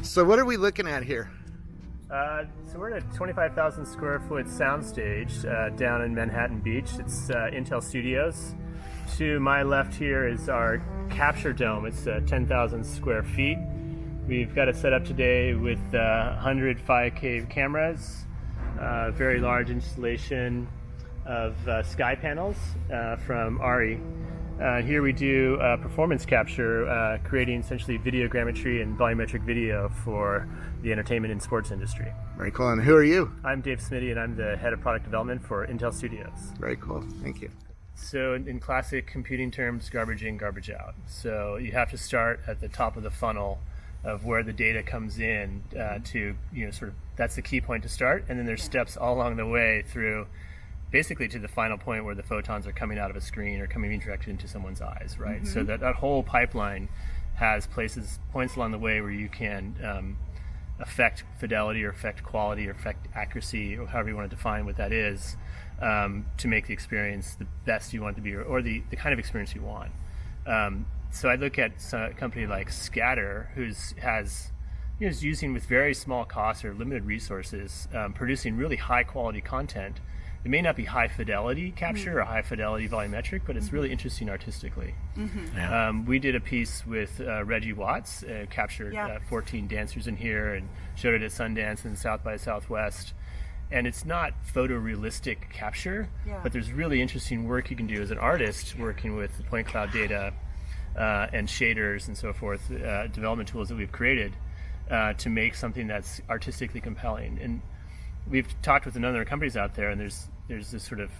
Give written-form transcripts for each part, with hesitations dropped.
So what are we looking at here? So we're at a 25,000 square foot soundstage down in Manhattan Beach. It's Intel Studios. To my left here is our capture dome. It's 10,000 square feet. We've got it set up today with 100 5K cameras, very large installation of sky panels from ARRI. Here we do performance capture, creating essentially videogrammetry and volumetric video for the entertainment and sports industry. Very cool. And who are you? I'm Dave Smiddy, and I'm the head of product development for Intel Studios. Very cool. Thank you. So in classic computing terms, garbage in, garbage out. So you have to start at the top of the funnel of where the data comes in to, sort of, that's the key point to start. And then there's steps all along the way through basically to the final point where the photons are coming out of a screen or coming directly into someone's eyes, right? So that whole pipeline has points along the way where you can affect fidelity or affect quality or affect accuracy, or however you want to define what that is, to make the experience the best you want it to be, or the kind of experience you want. So I look at a company like Scatter, is using with very small costs or limited resources, producing really high quality content. It may not be high fidelity capture or high fidelity volumetric, but it's really interesting artistically. We did a piece with Reggie Watts, captured 14 dancers in here and showed it at Sundance and South by Southwest. And it's not photorealistic capture, but there's really interesting work you can do as an artist working with the point cloud data and shaders and so forth, development tools that we've created to make something that's artistically compelling. And we've talked with a number of companies out there, and there's this sort of,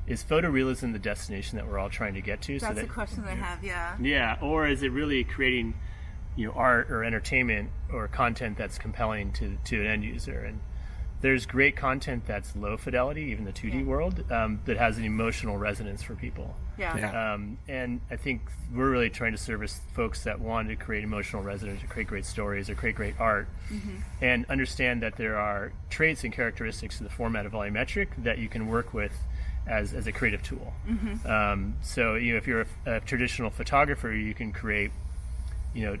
is photorealism the destination that we're all trying to get to? That's a question I have, Yeah, or is it really creating, art or entertainment or content that's compelling to an end user? And there's great content that's low fidelity, even the 2D world, that has an emotional resonance for people. And I think we're really trying to service folks that want to create emotional resonance, or create great stories, or create great art, and understand that there are traits and characteristics of the format of volumetric that you can work with as a creative tool. So if you're a traditional photographer, you can create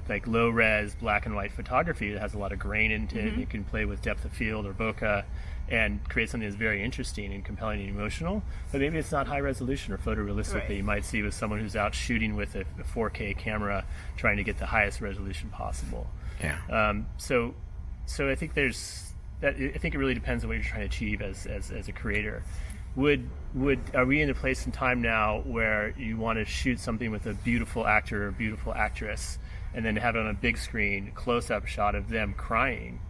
like low-res black and white photography that has a lot of grain into it. You can play with depth of field or bokeh and create something that's very interesting and compelling and emotional, but maybe it's not high resolution or photorealistic that you might see with someone who's out shooting with a 4K camera trying to get the highest resolution possible. So I think I think it really depends on what you're trying to achieve as a creator. Are we in a place in time now where you want to shoot something with a beautiful actor or beautiful actress and then have it on a big screen, close-up shot of them crying?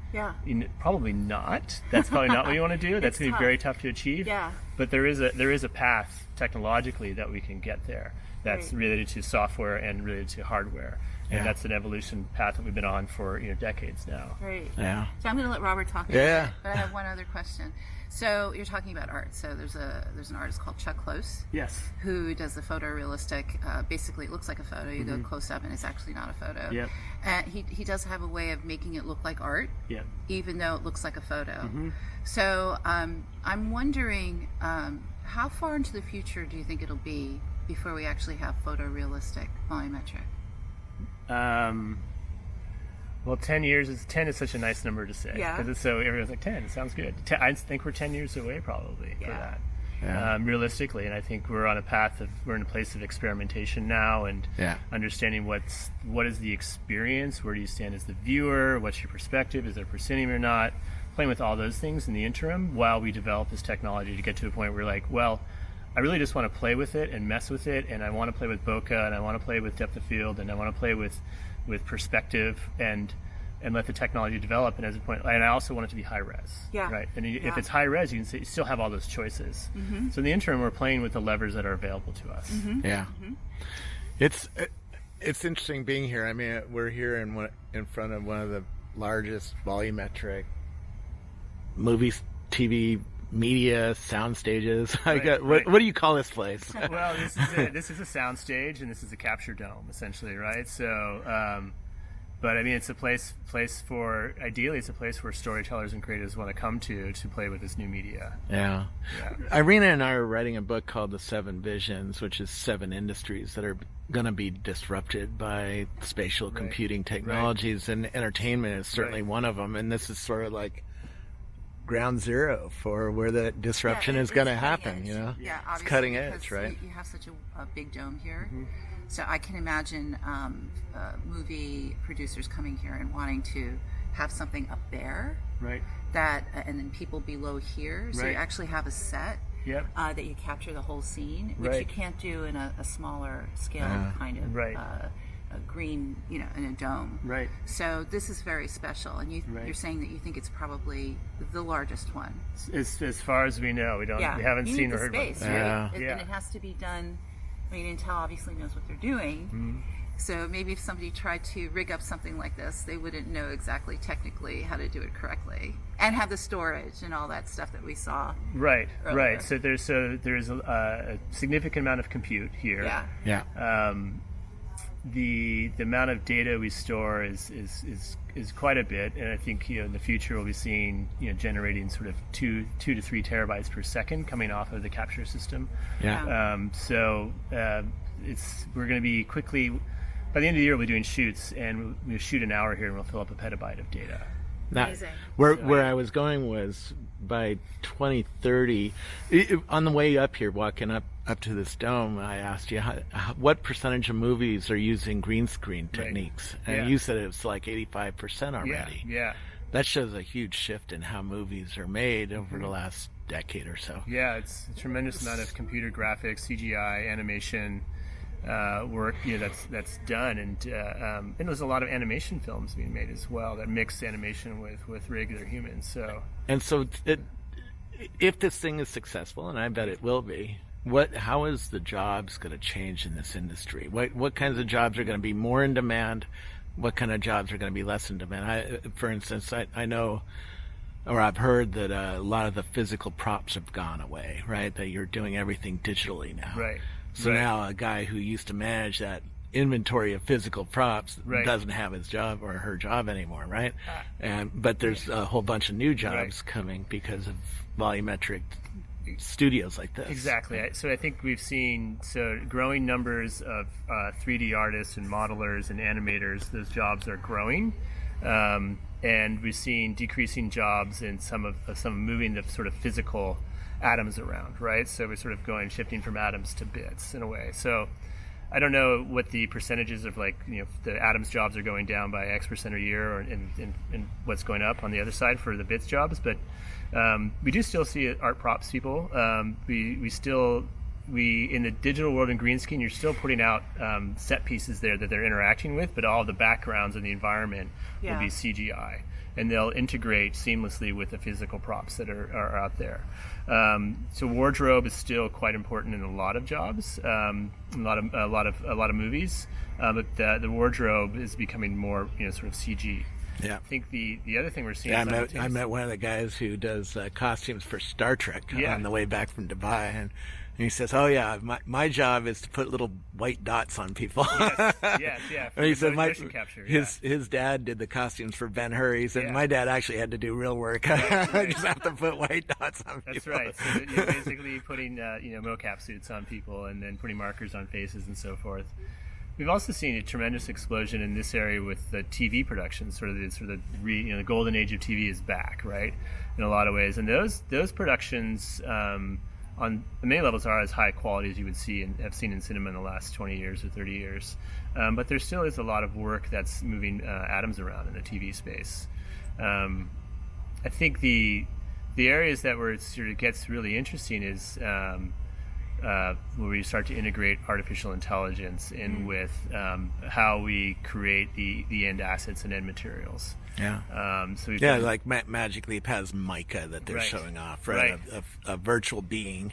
Probably not. That's probably not what you want to do. That's going to be very tough to achieve. But there is a path technologically that we can get there that's related to software and related to hardware. And that's an evolution path that we've been on for decades now. So I'm going to let Robert talk about it, but I have one other question. So you're talking about art. So there's an artist called Chuck Close. Who does the photorealistic. Basically, it looks like a photo. You go close up, and it's actually not a photo. And he does have a way of making it look like art, even though it looks like a photo. So I'm wondering, how far into the future do you think it'll be before we actually have photorealistic volumetric? Well, 10 years is such a nice number to say. Because it's so, everyone's like, 10, it sounds good. I think we're 10 years away probably for that. Realistically, and I think we're on a path we're in a place of experimentation now, and understanding what is the experience, where do you stand as the viewer, what's your perspective, is there proscenium or not, playing with all those things in the interim while we develop this technology to get to a point where we're like, well, I really just want to play with it and mess with it, and I want to play with bokeh, and I want to play with depth of field, and I want to play with perspective and let the technology develop. And as a point, and I also want it to be high res, right? And if it's high res, you still have all those choices. So in the interim, we're playing with the levers that are available to us. It's interesting being here. I mean, we're here in front of one of the largest volumetric movies, TV, media sound stages. What do you call this place? Well, this is a sound stage, and this is a capture dome, essentially, right? So But I mean, it's a place for, ideally, it's a place where storytellers and creators want to come to play with this new media. Yeah. Irena and I are writing a book called The 7 Visions, which is 7 industries that are going to be disrupted by spatial computing technologies, and entertainment is certainly one of them. And this is sort of like ground zero for where the disruption is going to happen. You know, it's cutting edge, right? You have such a big dome here. So I can imagine movie producers coming here and wanting to have something up there, that and then people below here. So you actually have a set that you capture the whole scene, which you can't do in a smaller scale kind of a green, in a dome. So this is very special, and you're saying that you think it's probably the largest one. As far as we know, we haven't seen or heard about it. And it has to be done. I mean, Intel obviously knows what they're doing. So maybe if somebody tried to rig up something like this, they wouldn't know exactly technically how to do it correctly and have the storage and all that stuff that we saw. Right. So there's a significant amount of compute here. The amount of data we store is quite a bit, and I think in the future we'll be seeing generating sort of 2 to 3 terabytes per second coming off of the capture system. So we're going to be quickly, by the end of the year we'll be doing shoots, and we'll shoot an hour here and we'll fill up a petabyte of data. Amazing. Where I was going was by 2030, on the way up here, walking up to this dome, I asked you what percentage of movies are using green screen techniques, and you said it was like 85% already. That shows a huge shift in how movies are made over the last decade or so. It's a tremendous amount of computer graphics, CGI, animation work that's done, and there's a lot of animation films being made as well that mix animation with regular humans. So if this thing is successful, and I bet it will be, how is the jobs going to change in this industry? What kinds of jobs are going to be more in demand? What kind of jobs are going to be less in demand? For instance, I know, or I've heard that a lot of the physical props have gone away, right? That you're doing everything digitally now. So now a guy who used to manage that inventory of physical props doesn't have his job or her job anymore, right? But there's a whole bunch of new jobs coming because of volumetric studios like this. Exactly. So I think we've seen growing numbers of 3D artists and modelers and animators. Those jobs are growing, and we're seeing decreasing jobs in some moving the sort of physical atoms around, right? So we're sort of shifting from atoms to bits in a way. So I don't know what the percentages of the atoms jobs are going down by X% a year, or in what's going up on the other side for the bits jobs, but we do still see art props people. We in the digital world in green screen, you're still putting out set pieces there that they're interacting with, but all the backgrounds in the environment will be CGI, and they'll integrate seamlessly with the physical props that are out there. So wardrobe is still quite important in a lot of jobs, a lot of movies, but the wardrobe is becoming more sort of CG. I think the other thing we're seeing. I met one of the guys who does costumes for Star Trek on the way back from Dubai, and he says, "Oh yeah, my job is to put little white dots on people." Yes. And he said, motion capture. His dad did the costumes for Ben-Hur. He said, my dad actually had to do real work. I just have to put white dots on people. That's right. So you're basically putting mocap suits on people and then putting markers on faces and so forth. We've also seen a tremendous explosion in this area with the TV production. The golden age of TV is back, right? In a lot of ways, and those productions on many levels are as high quality as you would see and have seen in cinema in the last 20 years or 30 years. But there still is a lot of work that's moving atoms around in the TV space. I think the areas that where it sort of gets really interesting is where we start to integrate artificial intelligence in with how we create the end assets and end materials. Like Magic Leap has mica that they're showing off, right? A virtual being,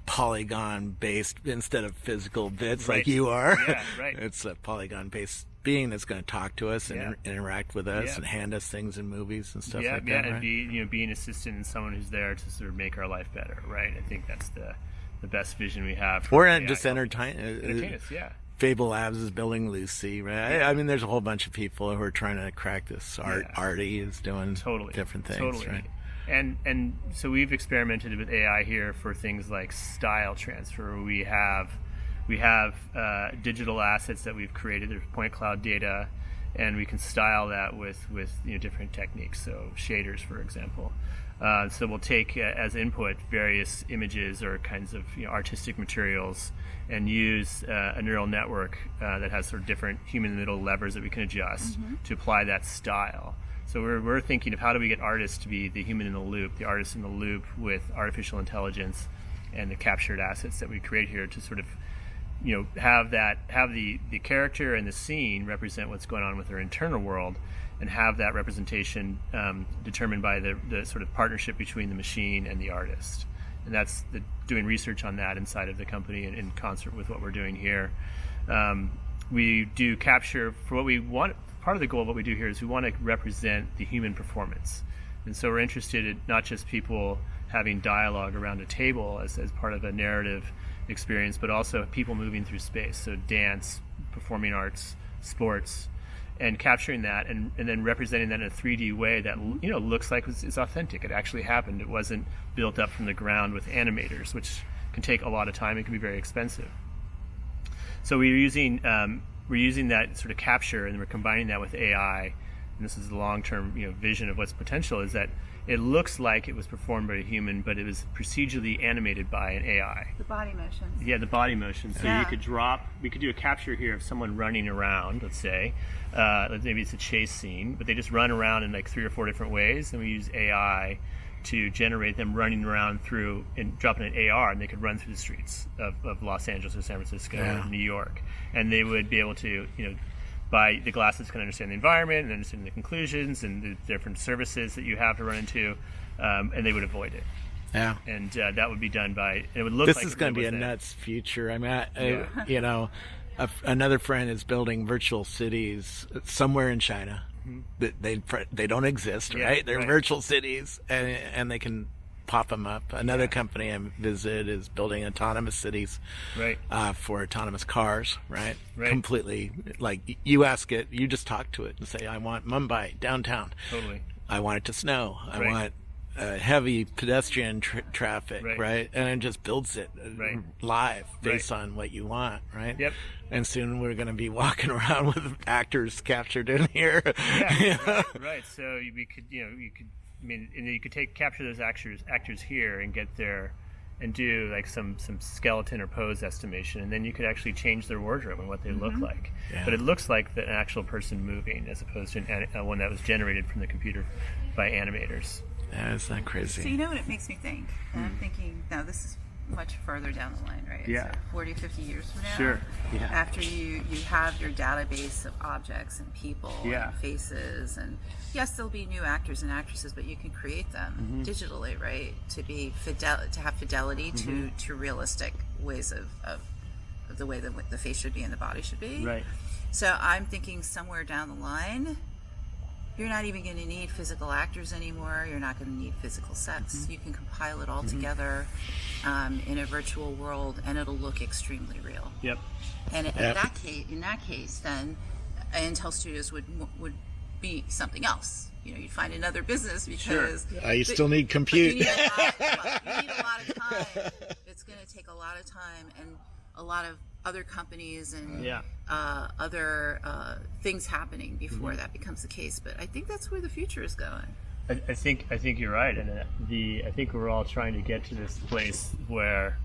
polygon based instead of physical bits like you are. It's a polygon based being that's going to talk to us and interact with us and hand us things in movies and stuff like that. And be an assistant and someone who's there to sort of make our life better, right? I think that's the best vision we have. Or just entertain us, Fable Labs is building Lucy, right? I mean, there's a whole bunch of people who are trying to crack this. Artie is doing different things, right? And so we've experimented with AI here for things like style transfer. We have digital assets that we've created. There's point cloud data, and we can style that with different techniques. So shaders, for example. So we'll take as input various images or kinds of artistic materials, and use a neural network that has sort of different human in the middle levers that we can adjust to apply that style. So we're thinking of how do we get artists to be the human in the loop, the artist in the loop with artificial intelligence and the captured assets that we create here to sort of have the character and the scene represent what's going on with their internal world, and have that representation determined by the sort of partnership between the machine and the artist. And that's doing research on that inside of the company and in concert with what we're doing here. We do capture for what we want. Part of the goal of what we do here is we want to represent the human performance. And so we're interested in not just people having dialogue around a table as part of a narrative experience, but also people moving through space. So dance, performing arts, sports, and capturing that and then representing that in a 3D way that looks like it's authentic. It actually happened. It wasn't built up from the ground with animators, which can take a lot of time and can be very expensive. So we're using that sort of capture, and we're combining that with AI. And this is the long-term vision of what's potential, is that it looks like it was performed by a human, but it was procedurally animated by an AI. The body motions. Yeah, the body motions. So we could do a capture here of someone running around, let's say. Maybe it's a chase scene, but they just run around in like 3 or 4 different ways, and we use AI to generate them running around through and dropping an AR, and they could run through the streets of Los Angeles or San Francisco or New York. And they would be able to, by the glasses can understand the environment and understand the conclusions and the different services that you have to run into, and they would avoid it. Yeah. And that would be done by, it would look this like is going to be a nuts future. I mean, another friend is building virtual cities somewhere in China. They don't exist, right? They're virtual cities, and they can pop them up. Another company I visit is building autonomous cities, for autonomous cars, right? Completely, like you ask it, you just talk to it and say, I want Mumbai downtown. Totally. I want it to snow. I want heavy pedestrian traffic, right? And it just builds it live based on what you want, right? Yep. And soon we're going to be walking around with actors captured in here. Right. So we could, you could capture those actors here and get there and do like some skeleton or pose estimation, and then you could actually change their wardrobe and what they look like. Yeah. But it looks like an actual person moving as opposed to one that was generated from the computer by animators. Yeah, it's not crazy. So what it makes me think? And I'm thinking, now this is much further down the line, right? Yeah. So 40, 50 years from now. Sure. Yeah. After you have your database of objects and people and faces, and yes, there'll be new actors and actresses, but you can create them digitally, right? To have fidelity to realistic ways of the way that the face should be and the body should be. Right. So I'm thinking somewhere down the line, you're not even going to need physical actors anymore. You're not going to need physical sets. You can compile it all together in a virtual world, and it'll look extremely real. Yep. And in that case, then Intel Studios would be something else. You'd find another business because you still need compute. You need a lot of time. It's going to take a lot of time and a lot of other companies and other things happening before that becomes the case. But I think that's where the future is going. I think you're right, and I think we're all trying to get to this place where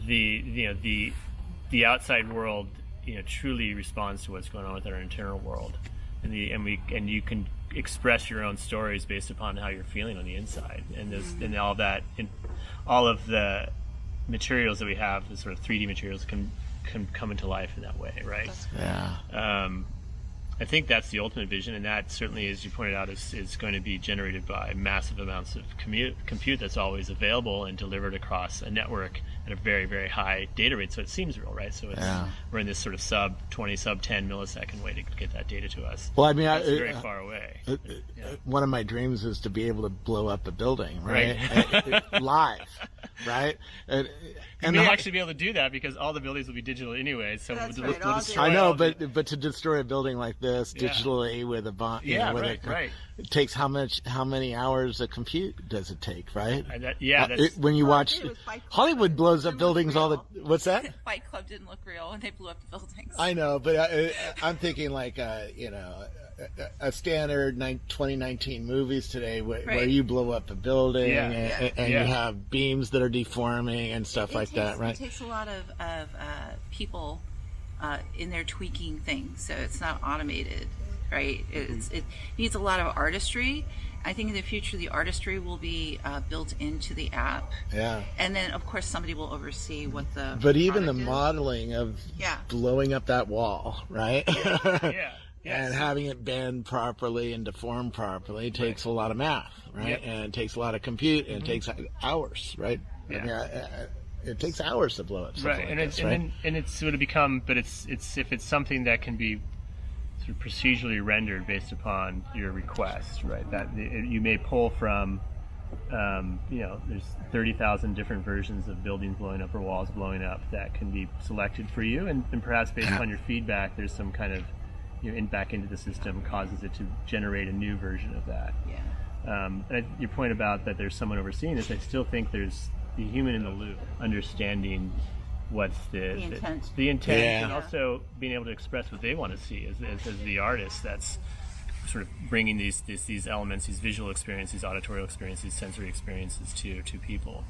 the outside world truly responds to what's going on with our internal world, and you can express your own stories based upon how you're feeling on the inside, and all that, and all of the materials that we have, the sort of 3D materials, can come into life in that way, right? Yeah. I think that's the ultimate vision, and that certainly, as you pointed out, is going to be generated by massive amounts of compute that's always available and delivered across a network at a very, very high data rate, so it seems real, right? So it's, we're in this sort of sub 10 millisecond way to get that data to us. Well, I mean, it's very far away. One of my dreams is to be able to blow up a building, right? Live, right? And you may actually be able to do that because all the buildings will be digital anyway. So we'll destroy. I know, but to destroy a building like this digitally with a bomb, it takes how many hours of compute does it take, right? When you watch Hollywood blows up buildings all the. What's that? Fight Club didn't look real when they blew up the buildings. I know, but I'm thinking like a standard 2019 movies today where you blow up a building and you have beams that are deforming and stuff like that, right? It takes a lot of people in there tweaking things, so it's not automated, right? It needs a lot of artistry. I think in the future the artistry will be built into the app. Yeah. And then of course somebody will oversee what the. But even the modeling of blowing up that wall, right? And having it bend properly and deform properly takes a lot of math, right? And it takes a lot of compute, and it takes hours, right? I mean, it takes hours to blow up something like this, right? And it's sort of become, but it's if it's something that can be sort of procedurally rendered based upon your request, right? That you may pull from, there's 30,000 different versions of buildings blowing up or walls blowing up that can be selected for you, and perhaps based on your feedback, there's some kind of back into the system causes it to generate a new version of that. And your point about that there's someone overseeing this, I still think there's the human in the loop, understanding what's the intent, and also being able to express what they want to see as the artist. That's sort of bringing these elements, these visual experiences, these auditorial experiences, these sensory experiences to people.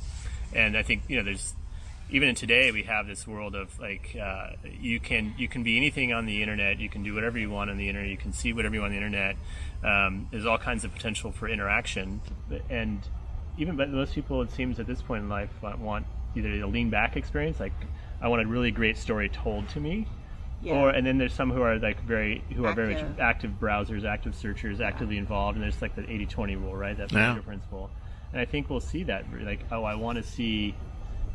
And I think there's. Even in today, we have this world of like you can be anything on the internet. You can do whatever you want on the internet. You can see whatever you want on the internet. There's all kinds of potential for interaction, and but most people, it seems, at this point in life want either a lean back experience, like I want a really great story told to me, and then there's some who are like very much active browsers, active searchers, actively involved, and there's like the 80-20 rule, right? That principle, and I think we'll see that like I want to see.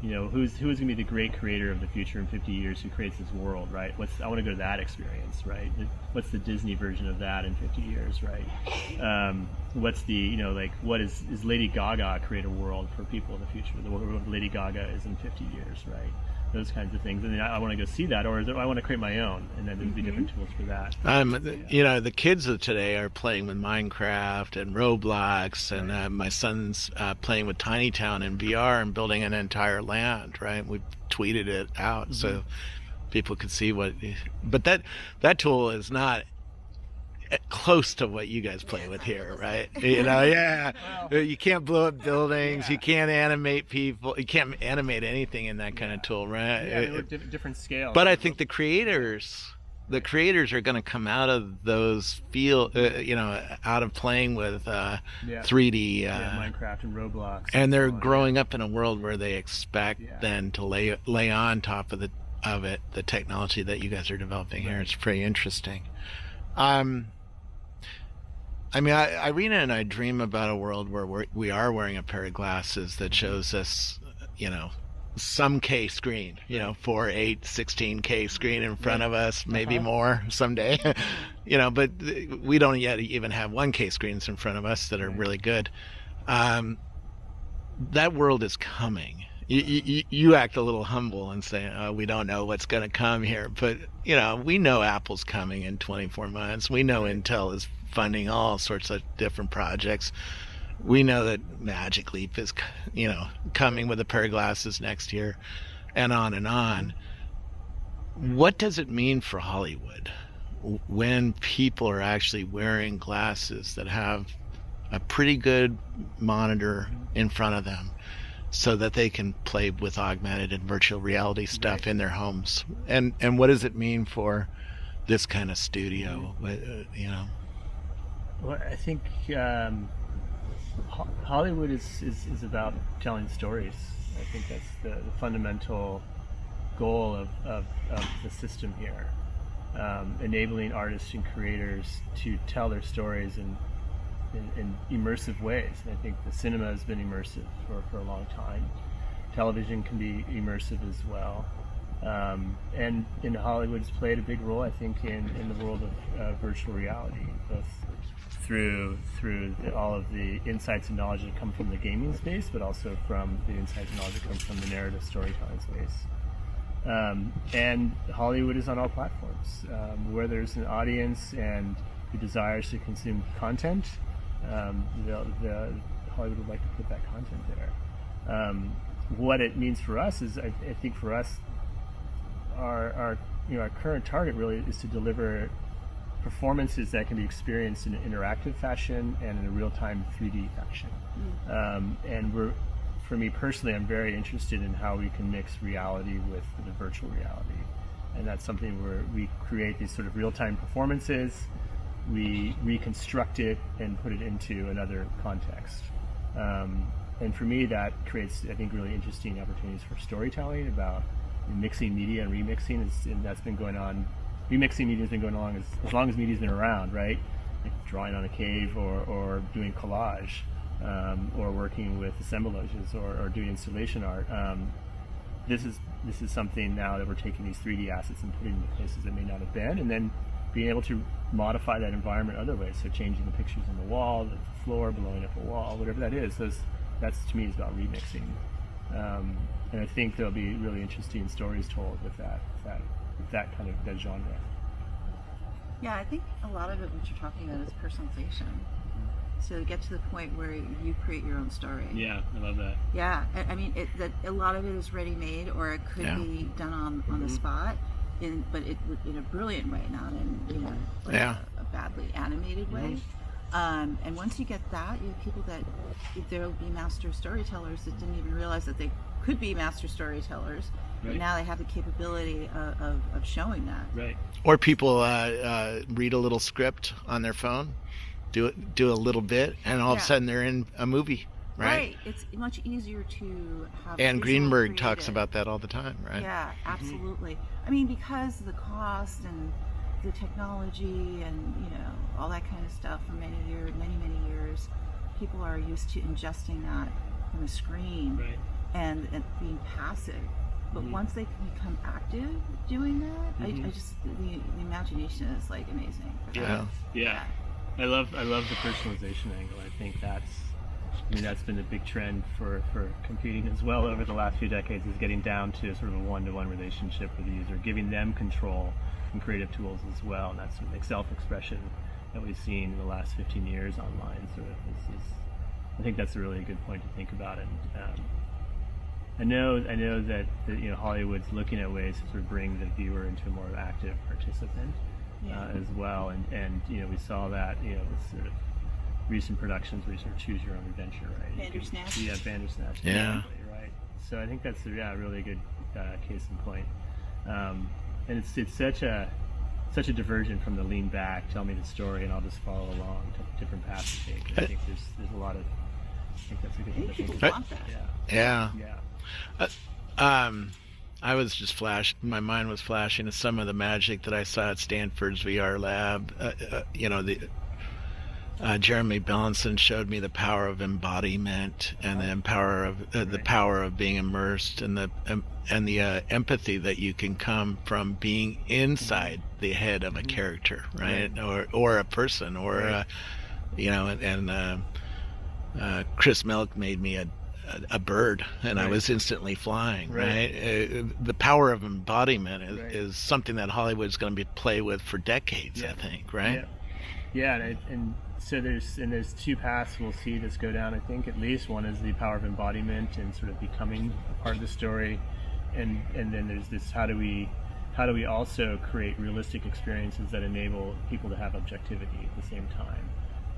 Who's going to be the great creator of the future in 50 years who creates this world, right? I want to go to that experience, right? What's the Disney version of that in 50 years, right? What's the, what is Lady Gaga create a world for people in the future? The world Lady Gaga is in 50 years, right? Those kinds of things. And then I want to go see that, or I want to create my own, and then there'll be different tools for that. The kids of today are playing with Minecraft and Roblox, and my son's playing with Tiny Town in VR and building an entire land, right? We tweeted it out so people could see but that tool is not close to what you guys play with here, right? You can't blow up buildings, you can't animate people, you can't animate anything in that kind of tool, right? Different scale. But I think the creators are going to come out of those out of playing with 3D Minecraft and Roblox, and they're growing up in a world where they expect then to lay on top of it the technology that you guys are developing here. It's pretty interesting. Irena and I dream about a world where we are wearing a pair of glasses that shows us, some K screen, 4, 8, 16K screen in front of us, maybe more someday, but we don't yet even have 1K screens in front of us that are really good. That world is coming. You act a little humble and say, we don't know what's going to come here, but we know Apple's coming in 24 months. We know Intel is funding all sorts of different projects. We know that Magic Leap is coming with a pair of glasses next year, and on and on. What does it mean for Hollywood when people are actually wearing glasses that have a pretty good monitor in front of them, so that they can play with augmented and virtual reality stuff in their homes? And what does it mean for this kind of studio? Well, I think Hollywood is about telling stories. I think that's the fundamental goal of the system here, enabling artists and creators to tell their stories in immersive ways. And I think the cinema has been immersive for a long time. television can be immersive as well. And Hollywood's played a big role, I think, in the world of virtual reality, both through all of the insights and knowledge that come from the gaming space, but also from the insights and knowledge that come from the narrative storytelling space. And Hollywood is on all platforms. Where there's an audience and who desires to consume content, Hollywood would like to put that content there. What it means for us is, I think for us, our current target really is to deliver performances that can be experienced in an interactive fashion and in a real-time 3D fashion. And for me personally, I'm very interested in how we can mix reality with the virtual reality. And that's something where we create these sort of real-time performances, we reconstruct it and put it into another context. And for me, that creates, I think, really interesting opportunities for storytelling about mixing media and remixing, and that's been going on. Remixing media has been going on as long as media's been around, right? Like drawing on a cave or doing collage, or working with assemblages or doing installation art. This is something now that we're taking these 3D assets and putting them in places that may not have been, and then being able to modify that environment other ways. So changing the pictures on the wall, the floor, blowing up a wall, whatever that is. That's to me is about remixing. And I think there'll be really interesting stories told with that kind of that genre. Yeah, I think a lot of it, what you're talking about, is personalization. So get to the point where you create your own story. Yeah, I love that. Yeah, I mean, a lot of it is ready-made, or it could be done on the spot, but in a brilliant way, not in a badly animated way. And once you get that, you have people that there will be master storytellers that didn't even realize that they could be master storytellers, but now they have the capability of showing that. Right. Or people read a little script on their phone, do a little bit, and all of a sudden they're in a movie. Right. It's much easier to have. And Greenberg talks about that all the time, right? Yeah, absolutely. I mean, because the cost and the technology and all that kind of stuff for many years, people are used to ingesting that from a screen and being passive. But once they can become active doing that, I just the imagination is like amazing. Yeah. I love the personalization angle. I think that's been a big trend for computing as well over the last few decades, is getting down to sort of a one-to-one relationship with the user, giving them control and creative tools as well. And that's sort of like self-expression that we've seen in the last 15 years online. Sort of I think that's a really good point to think about. And I know that Hollywood's looking at ways to sort of bring the viewer into a more active participant as well. And we saw that with sort of recent productions where you sort of choose your own adventure, right? Bandersnatch. Yeah, Bandersnatch. Yeah. Right. So I think that's a really good case in point. And it's such a diversion from the lean back, tell me the story, and I'll just follow along to different paths to take. I think there's a lot of. I think that's a good thing. People want that. Yeah. I was just my mind was flashing to some of the magic that I saw at Stanford's VR lab. Jeremy Bellinson showed me the power of embodiment and the power of being immersed, and the empathy that you can come from being inside the head of a character, right? Or a person, or Chris Melk made me a bird, and I was instantly flying, right? The power of embodiment is something that Hollywood's going to play with for decades, I think, right? And so there's two paths we'll see this go down, I think. At least one is the power of embodiment and sort of becoming a part of the story, and then there's this how do we also create realistic experiences that enable people to have objectivity at the same time,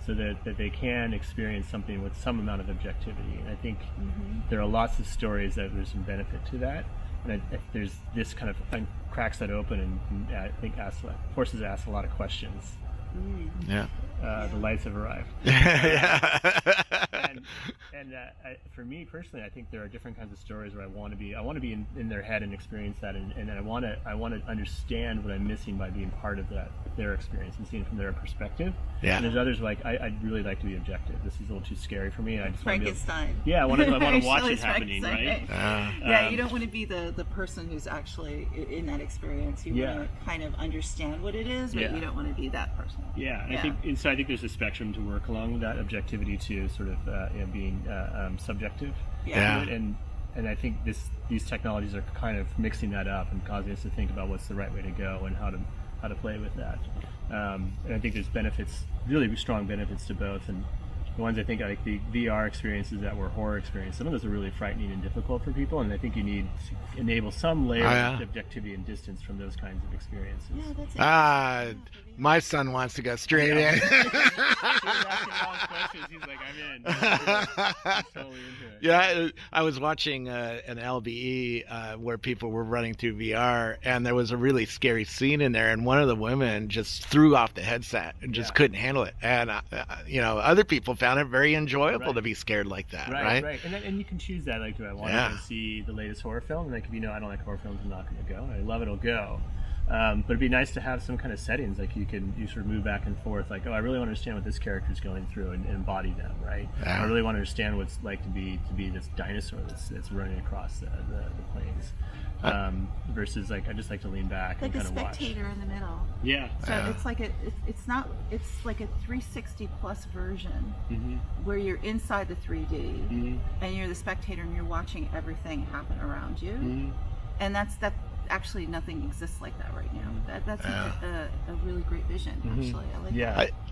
so that they can experience something with some amount of objectivity. And I think there are lots of stories that there's some benefit to that, and there's this kind of cracks that open, and I think forces us to ask a lot of questions. The lights have arrived. For me personally, I think there are different kinds of stories where I want to be in their head and experience that, and I want to understand what I'm missing by being part of their experience and seeing it from their perspective. Yeah. And there's others like I'd really like to be objective. This is a little too scary for me. And I just Frankenstein. I want to watch it happening, right? Yeah, you don't want to be the person who's actually in that experience. You want to kind of understand what it is, but you don't want to be that person. Yeah, I think there's a spectrum to work along with that objectivity to sort of being subjective. Yeah. And I think these technologies are kind of mixing that up and causing us to think about what's the right way to go and how to play with that. And I think there's benefits, really strong benefits to both. And the ones I think like the VR experiences that were horror experiences, some of those are really frightening and difficult for people, and I think you need to enable some layer of objectivity and distance from those kinds of experiences. Yeah, that's my son wants to go straight in. He's asking all his questions. He's like, I'm in. He's totally into it. Yeah, I was watching an LBE where people were running through VR, and there was a really scary scene in there, and one of the women just threw off the headset and just couldn't handle it. And other people found it very enjoyable to be scared like that, right? Right. And you can choose that. Like, do I want to see the latest horror film? And like, if I don't like horror films, I'm not going to go. I love it, I'll go. But it'd be nice to have some kind of settings, like you sort of move back and forth, like, I really want to understand what this character's going through and embody them, right? I really want to understand what it's like to be this dinosaur that's running across the plains. Versus like I just like to lean back like and kind of watch. Like a spectator in the middle. Yeah. So it's like it's like a 360 plus version where you're inside the 3D and you're the spectator and you're watching everything happen around you. And that's actually nothing exists like that right now. That's a really great vision. Actually, I like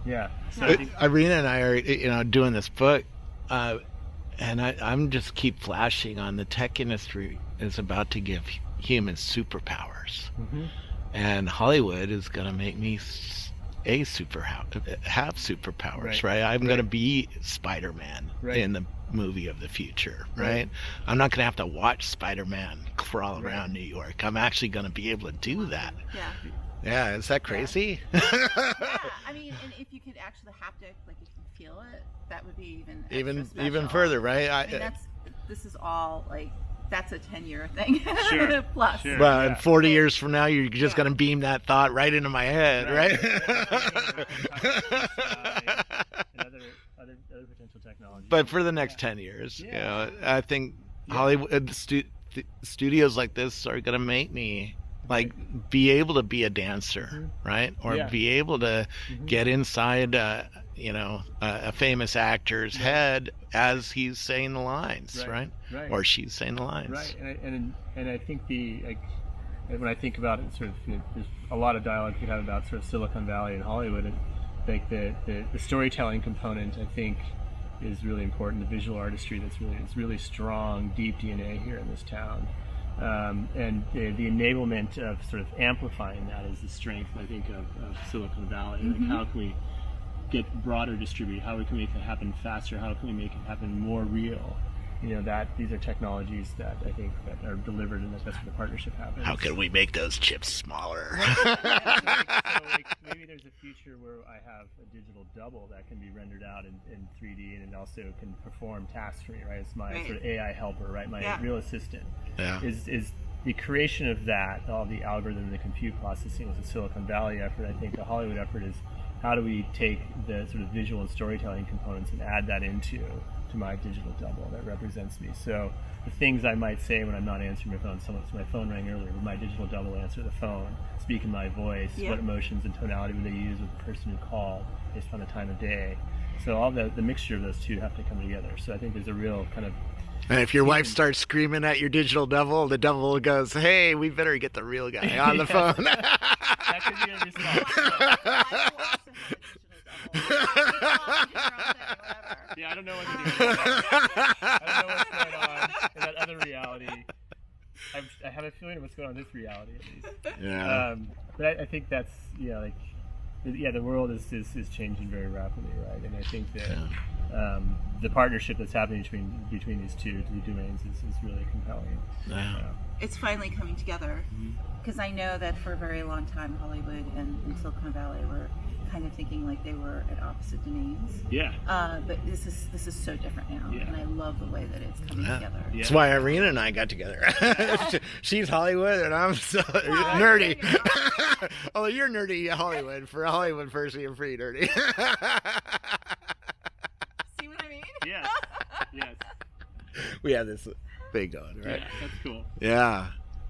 that. So I think Irena and I are doing this book, and I'm just keep flashing on the tech industry is about to give humans superpowers, and Hollywood is going to make me have superpowers, right? I'm going to be Spider-Man in the movie of the future, right? I'm not going to have to watch Spider-Man crawl around New York. I'm actually going to be able to do that. Yeah, is that crazy? Yeah, I mean, and if you could actually haptic, like you can feel it, that would be even further, right? I mean, this is all like that's a 10-year thing plus. Sure. Well, and 40 years from now, you're just going to beam that thought right into my head, right? Other potential technology. But for the next 10 years, I think Hollywood studios like this are going to make me like be able to be a dancer, right? Or be able to get inside a famous actor's head as he's saying the lines, right? Or she's saying the lines, right? And I think when I think about it, sort of there's a lot of dialogue you could have about sort of Silicon Valley and Hollywood, and like the storytelling component I think is really important. The visual artistry it's really strong, deep DNA here in this town. And the enablement of sort of amplifying that is the strength, I think, of Silicon Valley. Like, how can we get broader distributed? How can we make it happen faster? How can we make it happen more real? These are technologies that I think that are delivered, and that's where the partnership happens. How can we make those chips smaller? Maybe there's a future where I have a digital double that can be rendered out in 3D, and it also can perform tasks for me, right? It's my sort of AI helper, right? My real assistant. Is the creation of that, all the algorithm, the compute processing was a Silicon Valley effort. I think the Hollywood effort is how do we take the sort of visual and storytelling components and add that into my digital double that represents me. So the things I might say when I'm not answering my phone, my phone rang earlier, would my digital double answer the phone, speak in my voice, what emotions and tonality would they use with the person who called based on the time of day. So all the mixture of those two have to come together. So I think there's a real kind of... And if your wife starts screaming at your digital double, the double goes, hey, we better get the real guy on the phone. That could be a response. I don't know what to do. I don't know what's going on in that other reality. I have a feeling of what's going on in this reality, at least. But I think that's the world is changing very rapidly, right? And I think that the partnership that's happening between these two domains is really compelling. Yeah. It's finally coming together, because I know that for a very long time Hollywood and Silicon Valley were kind of thinking like they were at opposite domains. Yeah. But this is so different now, and I love the way that it's coming together. Yeah. That's why Irena and I got together. She's Hollywood and I'm so nerdy. Although you're nerdy Hollywood, for Hollywood first, you're pretty nerdy. See what I mean? Yes. Yes. We have this thing going, right? Yeah, that's cool. Yeah,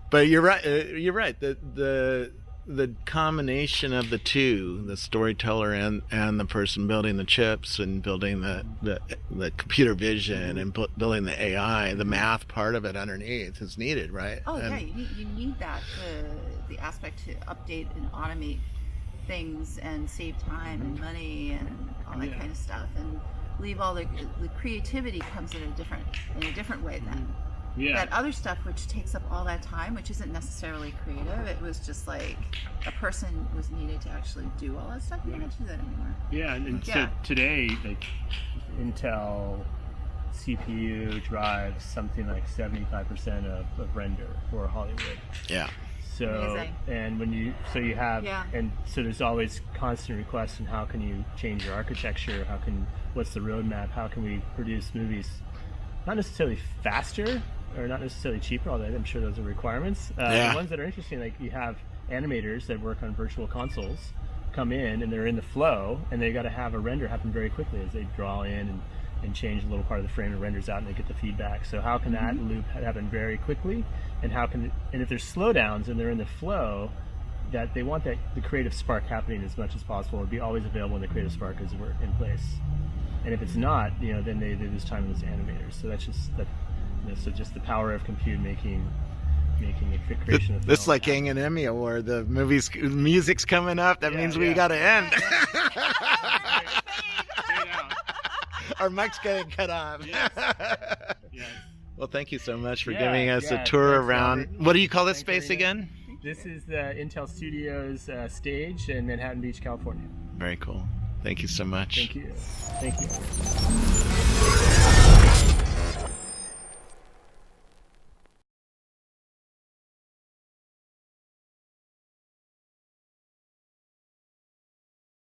but you're right. You're right. The combination of the two, the storyteller and the person building the chips and building the computer vision and building the AI, the math part of it underneath is needed, right? Oh, yeah, you need that, the aspect to update and automate things and save time and money and all that kind of stuff, and leave all the creativity comes in a different way then. Yeah. That other stuff, which takes up all that time, which isn't necessarily creative, it was just like a person was needed to actually do all that stuff. You don't do that anymore. Yeah, and so today, like Intel CPU drives something like 75% of render for Hollywood. Yeah. So amazing. And when you have and so there's always constant requests on how can you change your architecture, what's the roadmap, how can we produce movies not necessarily faster or not necessarily cheaper, although I'm sure those are requirements. The ones that are interesting, like you have animators that work on virtual consoles come in and they're in the flow and they got to have a render happen very quickly as they draw in and change a little part of the frame and renders out and they get the feedback. So how can that loop happen very quickly, and if there's slowdowns and they're in the flow, that they want the creative spark happening as much as possible and be always available when the creative spark is in place. And if it's not, then they lose time with those animators. So that's just so just the power of compute making a creation of. This is like getting an Emmy award. The music's coming up. That means we got to end. Our mic's getting cut off. Yes. Yes. Well, thank you so much for giving us a tour around. What do you call this space again? This is the Intel Studios stage in Manhattan Beach, California. Very cool. Thank you so much. Thank you. Thank you.